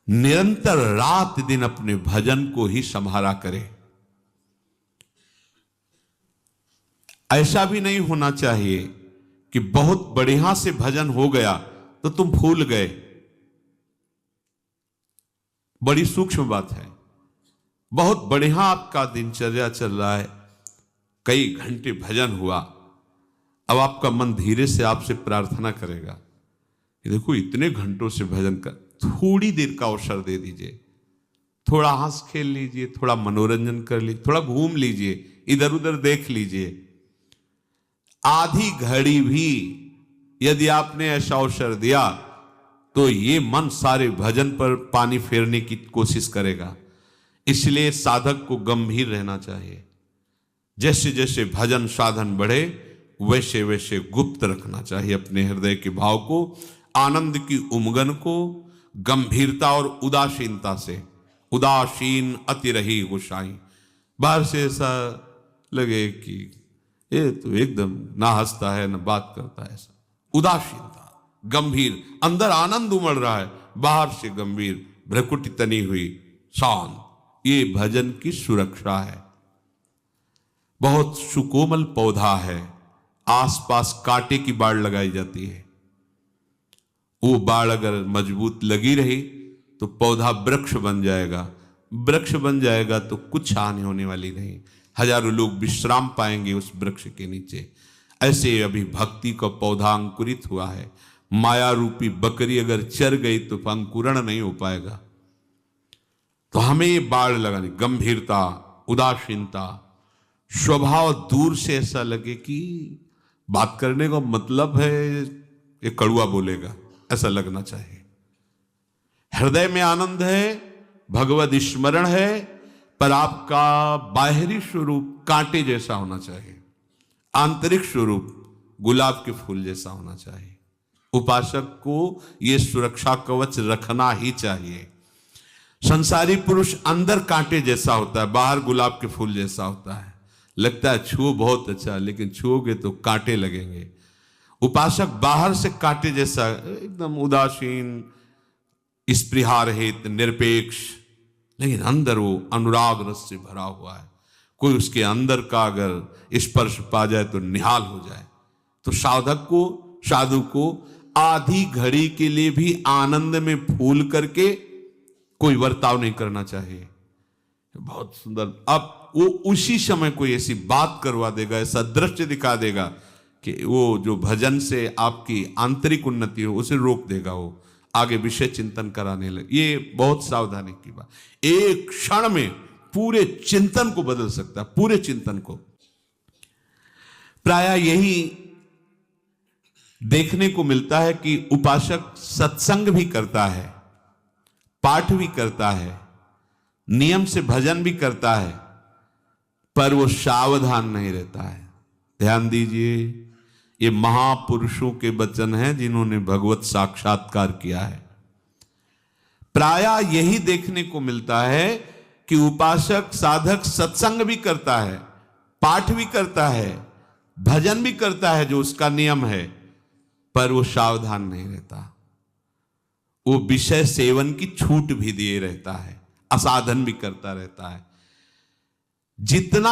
निरंतर रात दिन अपने भजन को ही संभाला करे। ऐसा भी नहीं होना चाहिए कि बहुत बढ़िया से भजन हो गया तो तुम भूल गए। बड़ी सूक्ष्म बात है। बहुत बढ़िया आपका दिनचर्या चल रहा है, कई घंटे भजन हुआ, अब आपका मन धीरे से आपसे प्रार्थना करेगा कि देखो इतने घंटों से भजन कर, थोड़ी देर का अवसर दे दीजिए, थोड़ा हंस खेल लीजिए, थोड़ा मनोरंजन कर लीजिए, थोड़ा घूम लीजिए, इधर उधर देख लीजिए। आधी घड़ी भी यदि आपने ऐसा अवसर दिया तो ये मन सारे भजन पर पानी फेरने की कोशिश करेगा। इसलिए साधक को गंभीर रहना चाहिए। जैसे जैसे भजन साधन बढ़े वैसे वैसे गुप्त रखना चाहिए अपने हृदय के भाव को, आनंद की उमगन को गंभीरता और उदासीनता से। उदासीन अति रही गोसाई। बाहर से ऐसा लगे कि ये तो एकदम ना हंसता है ना बात करता है, ऐसा उदासीनता। गंभीर, अंदर आनंद उमड़ रहा है, बाहर से गंभीर, भ्रकुटी तनी हुई, शांत। ये भजन की सुरक्षा है। बहुत सुकोमल पौधा है, आसपास कांटे की बाड़ लगाई जाती है। वो बाड़ अगर मजबूत लगी रही तो पौधा वृक्ष बन जाएगा। वृक्ष बन जाएगा तो कुछ हानि होने वाली नहीं, हजारों लोग विश्राम पाएंगे उस वृक्ष के नीचे। ऐसे अभी भक्ति का पौधा अंकुरित हुआ है। माया रूपी बकरी अगर चर गई तो अंकुरण नहीं हो पाएगा। तो हमें ये बाड़ लगानी, गंभीरता, उदासीनता, स्वभाव दूर से ऐसा लगे कि बात करने का मतलब है ये कड़ुआ बोलेगा, ऐसा लगना चाहिए। हृदय में आनंद है, भगवत स्मरण है, पर आपका बाहरी स्वरूप कांटे जैसा होना चाहिए, आंतरिक स्वरूप गुलाब के फूल जैसा होना चाहिए। उपासक को यह सुरक्षा कवच रखना ही चाहिए। संसारी पुरुष अंदर कांटे जैसा होता है, बाहर गुलाब के फूल जैसा होता है। लगता है छुओ बहुत अच्छा, लेकिन छुओगे तो कांटे लगेंगे। उपासक बाहर से कांटे जैसा, एकदम उदासीन, स्पृहारहित, निरपेक्ष, लेकिन अंदर वो अनुराग रस से भरा हुआ है। कोई उसके अंदर का अगर स्पर्श पा जाए तो निहाल हो जाए। तो साधक को, साधु को आधी घड़ी के लिए भी आनंद में फूल करके कोई बर्ताव नहीं करना चाहिए। बहुत सुंदर। अब वो उसी समय कोई ऐसी बात करवा देगा, ऐसा दृश्य दिखा देगा कि वो जो भजन से आपकी आंतरिक उन्नति हो उसे रोक देगा, वो आगे विषय चिंतन कराने लगे। ये बहुत सावधानी की बात। एक क्षण में पूरे चिंतन को बदल सकता है, पूरे चिंतन को। प्रायः यही देखने को मिलता है कि उपासक सत्संग भी करता है, पाठ भी करता है, नियम से भजन भी करता है, पर वो सावधान नहीं रहता है। ध्यान दीजिए, ये महापुरुषों के वचन हैं जिन्होंने भगवत साक्षात्कार किया है। प्रायः यही देखने को मिलता है कि उपासक साधक सत्संग भी करता है, पाठ भी करता है, भजन भी करता है जो उसका नियम है, पर वो सावधान नहीं रहता। वो विषय सेवन की छूट भी दिए रहता है, असाधन भी करता रहता है। जितना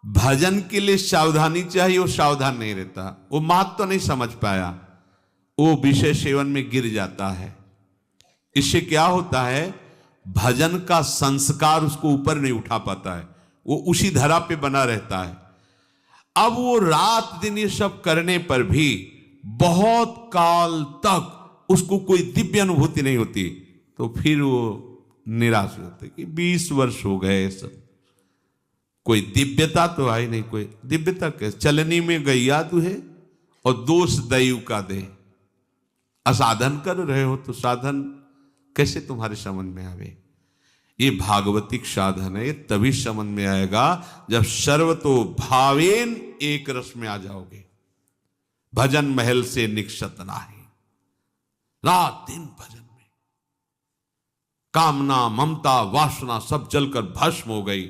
भजन के लिए सावधानी चाहिए वो सावधान नहीं रहता। वो महत्व तो नहीं समझ पाया, वो विषय सेवन में गिर जाता है। इससे क्या होता है, भजन का संस्कार उसको ऊपर नहीं उठा पाता है, वो उसी धरा पे बना रहता है। अब वो रात दिन ये सब करने पर भी बहुत काल तक उसको कोई दिव्य अनुभूति नहीं होती, तो फिर वो निराश होते कि 20 वर्ष हो गए, सब कोई दिव्यता तो आई नहीं। कोई दिव्यता कैसे, चलनी में गैया तू है और दोष दैव का दे। असाधन कर रहे हो तो साधन कैसे तुम्हारे समझ में आवे। ये भागवतिक साधन है, ये तभी समझ में आएगा जब सर्वतो भावेन एक रस में आ जाओगे। भजन महल से निक्षत नाही, रात दिन भजन में कामना, ममता, वासना सब जलकर भस्म हो गई,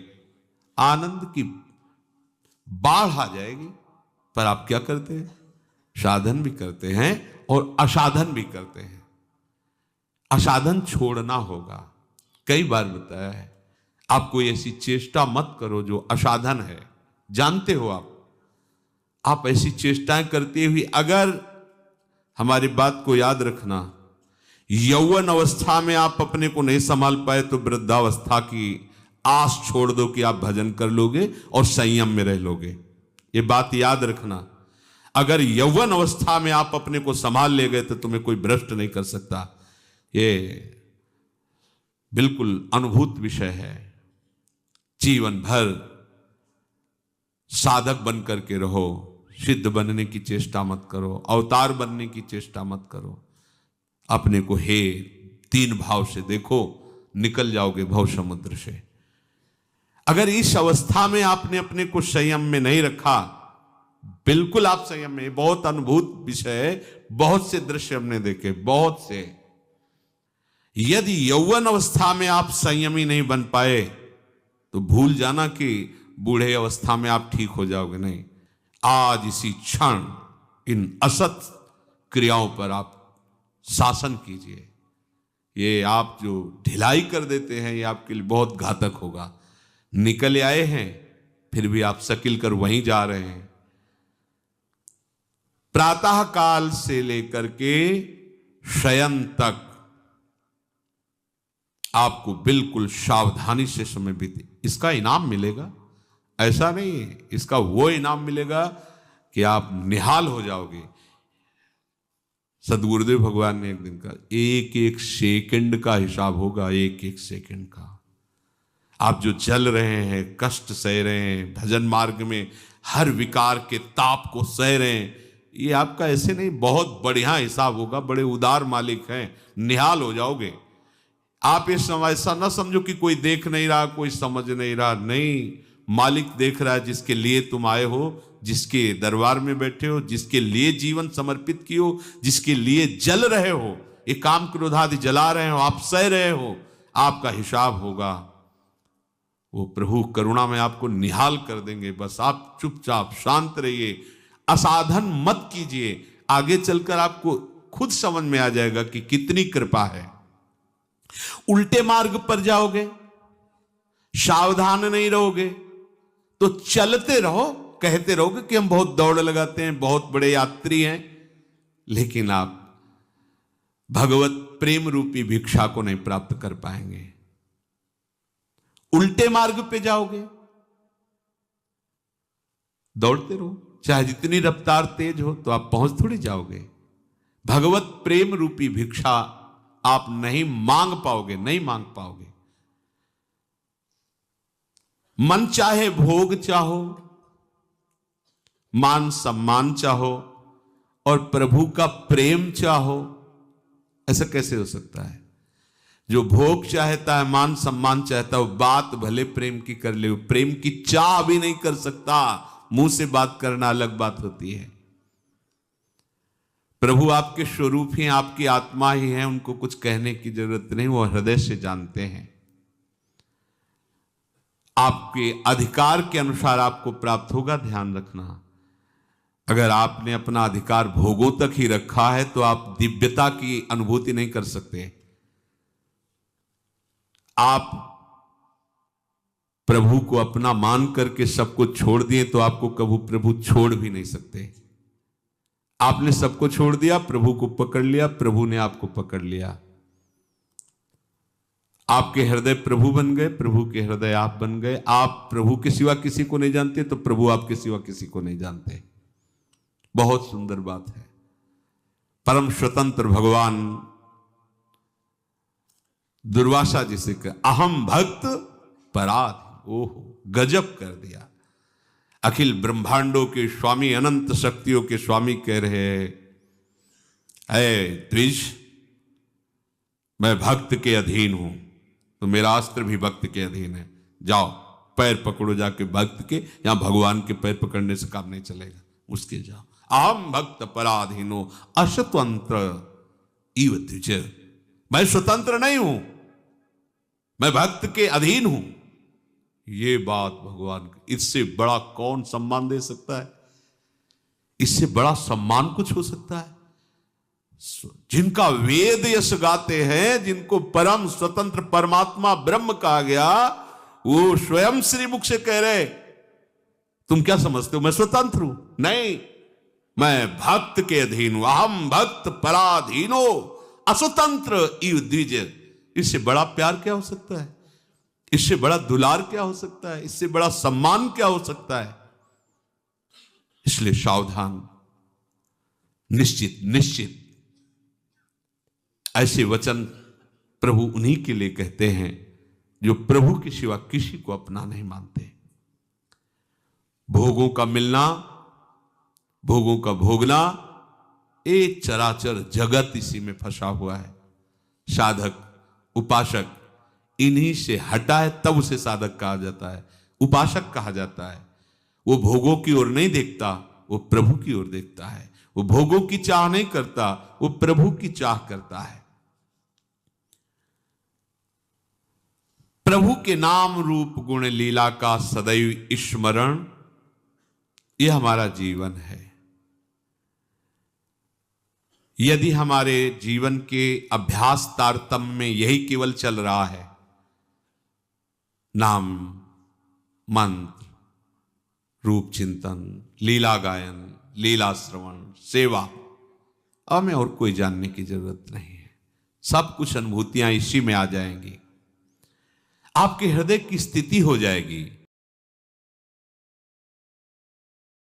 आनंद की बाढ़ आ जाएगी। पर आप क्या करते हैं, साधन भी करते हैं और असाधन भी करते हैं। असाधन छोड़ना होगा। कई बार बताया है, आप कोई ऐसी चेष्टा मत करो जो असाधन है। जानते हो आप ऐसी चेष्टाएं करते हुए, अगर हमारी बात को याद रखना, यौवन अवस्था में आप अपने को नहीं संभाल पाए तो वृद्धावस्था की आस छोड़ दो कि आप भजन कर लोगे और संयम में रह लोगे। ये बात याद रखना। अगर यौवन अवस्था में आप अपने को संभाल ले गए तो तुम्हें कोई भ्रष्ट नहीं कर सकता। ये बिल्कुल अनुभूत विषय है। जीवन भर साधक बन करके रहो, सिद्ध बनने की चेष्टा मत करो, अवतार बनने की चेष्टा मत करो। अपने को हे तीन भाव से देखो, निकल जाओगे भव समुद्र से। अगर इस अवस्था में आपने अपने को संयम में नहीं रखा, बिल्कुल आप संयम में, बहुत अनुभूत विषय है, बहुत से दृश्य हमने देखे, बहुत से। यदि यौवन अवस्था में आप संयमी नहीं बन पाए तो भूल जाना कि बूढ़े अवस्था में आप ठीक हो जाओगे। नहीं, आज इसी क्षण इन असत क्रियाओं पर आप शासन कीजिए। ये आप जो ढिलाई कर देते हैं ये आपके लिए बहुत घातक होगा। निकल आए हैं फिर भी आप सकिल कर वहीं जा रहे हैं। प्रातः काल से लेकर के शयन तक आपको बिल्कुल सावधानी से समय बीते, इसका इनाम मिलेगा। ऐसा नहीं है, इसका वो इनाम मिलेगा कि आप निहाल हो जाओगे। सदगुरुदेव भगवान ने एक दिन कहा, एक एक सेकंड का हिसाब होगा, एक एक सेकंड का। आप जो चल रहे हैं, कष्ट सह रहे हैं, भजन मार्ग में हर विकार के ताप को सह रहे हैं, ये आपका ऐसे नहीं, बहुत बढ़िया हिसाब होगा। बड़े उदार मालिक हैं, निहाल हो जाओगे। आप इस समय ऐसा ना समझो कि कोई देख नहीं रहा, कोई समझ नहीं रहा। नहीं, मालिक देख रहा है, जिसके लिए तुम आए हो, जिसके दरबार में बैठे हो, जिसके लिए जीवन समर्पित किए हो, जिसके लिए जल रहे हो, ये काम क्रोध आदि जला रहे हो, आप सह रहे हो, आपका हिसाब होगा। वो प्रभु करुणा में आपको निहाल कर देंगे। बस आप चुपचाप शांत रहिए, असाधन मत कीजिए। आगे चलकर आपको खुद समझ में आ जाएगा कि कितनी कृपा है। उल्टे मार्ग पर जाओगे, सावधान नहीं रहोगे तो चलते रहो, कहते रहोगे कि हम बहुत दौड़ लगाते हैं, बहुत बड़े यात्री हैं, लेकिन आप भगवत प्रेम रूपी भिक्षा को नहीं प्राप्त कर पाएंगे। उल्टे मार्ग पे जाओगे, दौड़ते रहो, चाहे जितनी रफ्तार तेज हो, तो आप पहुंच थोड़ी जाओगे। भगवत प्रेम रूपी भिक्षा आप नहीं मांग पाओगे, नहीं मांग पाओगे। मन चाहे भोग चाहो, मान सम्मान चाहो और प्रभु का प्रेम चाहो, ऐसा कैसे हो सकता है? जो भोग चाहता है, मान सम्मान चाहता है, वो बात भले प्रेम की कर ले, प्रेम की चाह भी नहीं कर सकता। मुंह से बात करना अलग बात होती है। प्रभु आपके स्वरूप ही, आपकी आत्मा ही है, उनको कुछ कहने की जरूरत नहीं, वो हृदय से जानते हैं। आपके अधिकार के अनुसार आपको प्राप्त होगा, ध्यान रखना। अगर आपने अपना अधिकार भोगों तक ही रखा है तो आप दिव्यता की अनुभूति नहीं कर सकते। आप प्रभु को अपना मान करके सबको छोड़ दिए तो आपको कभी प्रभु छोड़ भी नहीं सकते। आपने सबको छोड़ दिया, प्रभु को पकड़ लिया, प्रभु ने आपको पकड़ लिया। आपके हृदय प्रभु बन गए, प्रभु के हृदय आप बन गए। आप प्रभु के सिवा किसी को नहीं जानते तो प्रभु आपके सिवा किसी को नहीं जानते। बहुत सुंदर बात है। परम स्वतंत्र भगवान दुर्वासा जी से कह, अहम भक्त पराध। ओहो, गजब कर दिया। अखिल ब्रह्मांडों के स्वामी, अनंत शक्तियों के स्वामी कह रहे हैं, द्विज, मैं भक्त के अधीन हूं, तो मेरा अस्त्र भी भक्त के अधीन है। जाओ पैर पकड़ो जाके भक्त के, यहां भगवान के पैर पकड़ने से काम नहीं चलेगा, उसके जाओ। अहम भक्त पराधीनो अस्वतंत्र इव द्विज। मैं स्वतंत्र नहीं हूं, मैं भक्त के अधीन हूं। ये बात भगवान, इससे बड़ा कौन सम्मान दे सकता है? इससे बड़ा सम्मान कुछ हो सकता है? जिनका वेद यश गाते हैं, जिनको परम स्वतंत्र परमात्मा ब्रह्म कहा गया, वो स्वयं श्री मुख से कह रहे, तुम क्या समझते हो मैं स्वतंत्र हूं? नहीं, मैं भक्त के अधीन हूं। अहम भक्त पराधीनो अस्वतंत्र इव द्विज। इससे बड़ा प्यार क्या हो सकता है? इससे बड़ा दुलार क्या हो सकता है? इससे बड़ा सम्मान क्या हो सकता है? इसलिए सावधान, निश्चित निश्चित ऐसे वचन प्रभु उन्हीं के लिए कहते हैं जो प्रभु के सिवा किसी को अपना नहीं मानते। भोगों का मिलना, भोगों का भोगना, एक चराचर जगत इसी में फंसा हुआ है। साधक उपासक इन्हीं से हटाए तब उसे साधक कहा जाता है, उपासक कहा जाता है। वो भोगों की ओर नहीं देखता, वो प्रभु की ओर देखता है। वो भोगों की चाह नहीं करता, वो प्रभु की चाह करता है। प्रभु के नाम रूप गुण लीला का सदैव स्मरण, यह हमारा जीवन है। यदि हमारे जीवन के अभ्यास तारतम्य में यही केवल चल रहा है, नाम मंत्र रूप चिंतन, लीला गायन, लीला श्रवण, सेवा, अब हमें और कोई जानने की जरूरत नहीं है। सब कुछ अनुभूतियां इसी में आ जाएंगी। आपके हृदय की स्थिति हो जाएगी